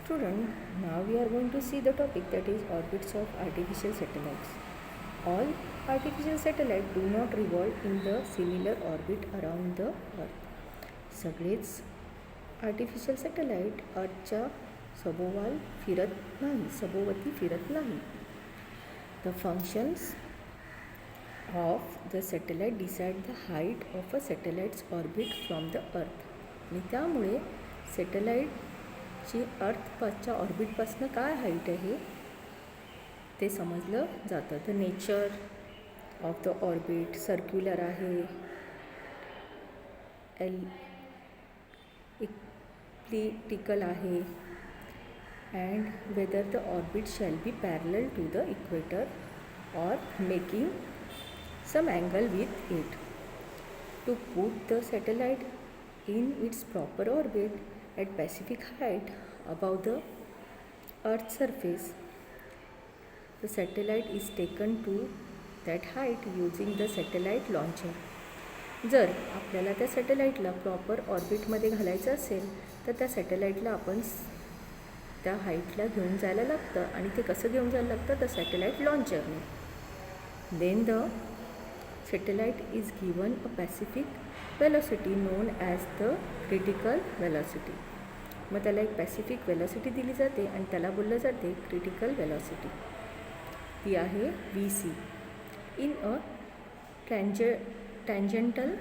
Student, now we are going to see the topic that is orbits of artificial satellites. All artificial satellites do not revolve in the similar orbit around the Earth. सगळेच artificial satellite अर्थच्या सभोवती फिरत नाही. The functions of the satellite decide the height of a satellite's orbit from the Earth. आणि त्यामुळे सॅटेलाईटची अर्थपासच्या ऑर्बिटपासनं काय height आहे ते समजलं जातं. The nature of the orbit circular आहे, इक्लिप्टिकल आहे, and whether the orbit shall be parallel to the equator or making some angle with it. To put the satellite in its proper orbit at specific height above the Earth's surface, the satellite is taken to that height using the satellite launcher. जर आपल्याला त्या सॅटेलाईटला proper ऑर्बिटमध्ये घालायचं असेल तर त्या सॅटेलाईटला आपण त्या हाईटला घेऊन जायला लागतं. आणि ते कसं घेऊन जायला लागतं? द सॅटेलाईट लॉन्चरने. Then the satellite is given a specific velocity known as the critical velocity. मग त्याला एक स्पेसिफिक वेलॉसिटी दिली जाते आणि त्याला बोललं जाते क्रिटिकल वेलॉसिटी. ती आहे VC इन अ टँजंटल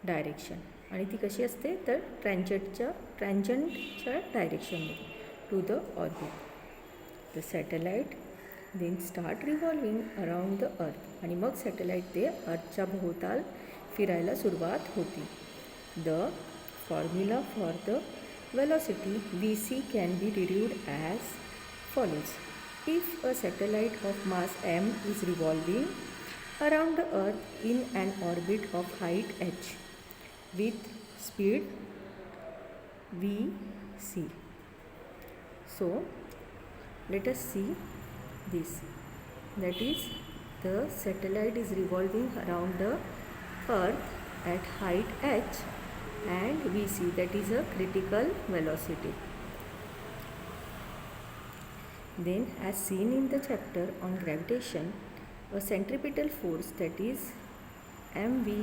डायरेक्शन. आणि ती कशी असते तर ट्रँजंटच्या डायरेक्शनमध्ये to the orbit. The satellite then start revolving around the earth. आणि मग सॅटेलाईट ते अर्थच्या भोवताल फिरायला सुरुवात होती. The formula for the velocity VC can be derived as follows. If a satellite of mass m is revolving around the earth in an orbit of height h with speed VC. So let us see this, that is the satellite is revolving around the earth at height h and VC, that is a critical velocity. Then as seen in the chapter on gravitation, a centripetal force that is mv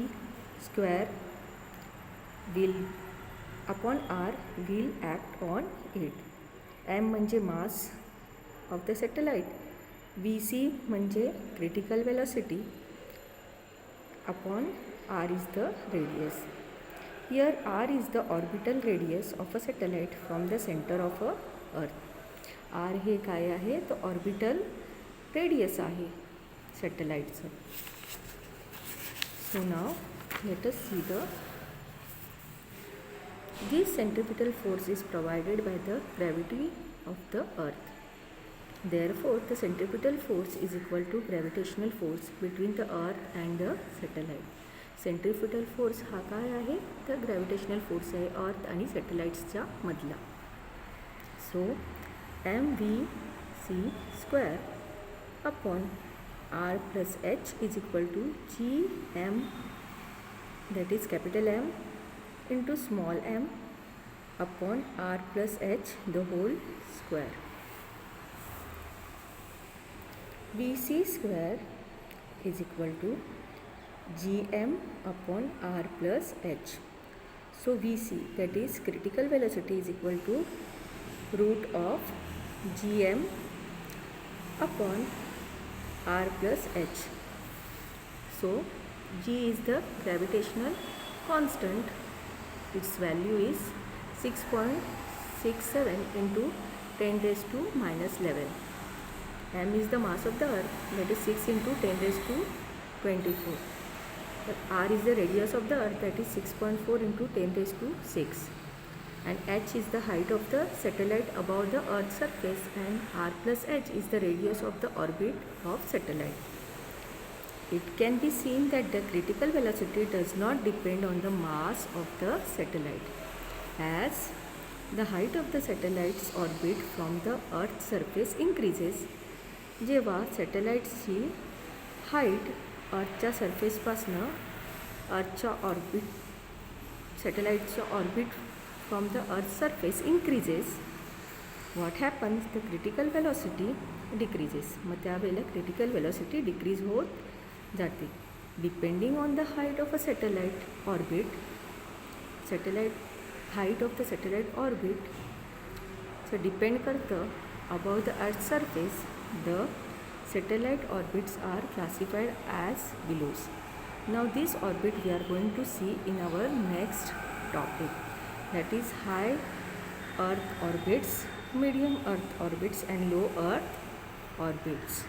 square will upon r will act on it. m म्हणजे mass of the satellite, VC म्हणजे critical velocity, upon r is the radius. Here r is the orbital radius of a satellite from the center of a earth. r हे काय आहे तर orbital radius आहे सॅटेलाईटचं. So now let us see the this centripetal force is provided by the gravity of the earth. Therefore, the centripetal force is equal to gravitational force between the earth and the satellite. Centripetal force हा काय आहे तर gravitational force आहे अर्थ आणि सॅटेलाइट्सच्या मधला. So mvc square upon r plus h is equal to gm, that is capital M into small m upon r plus h the whole square. VC square is equal to gm upon r plus h. So VC, that is critical velocity, is equal to root of gm upon r plus h. So g is the gravitational constant. Its value is 6.67 into 10 raised to minus 11. m is the mass of the earth, that is 6 into 10 raised to 24. But r is the radius of the earth, that is 6.4 into 10 raised to 6. And h is the height of the satellite above the earth's surface, and r plus h is the radius of the orbit of satellite. It can be seen that the critical velocity does not depend on the mass of the satellite, as the height of the satellite's orbit from the earth's surface increases. जेव्हा सॅटेलाईट्सची height अर्थच्या सरफेसपासनं सॅटेलाईटचं orbit from the earth surface increases, what happens, the critical velocity decreases. मग त्यावेळेला critical velocity decrease होत जाते. Depending on the height of a satellite orbit, height of the satellite orbit, so depend करतं above the earth surface, द satellite orbits are classified as belows. Now this orbit we are going to see in our next topic, that is high earth orbits, medium earth orbits and low earth orbits.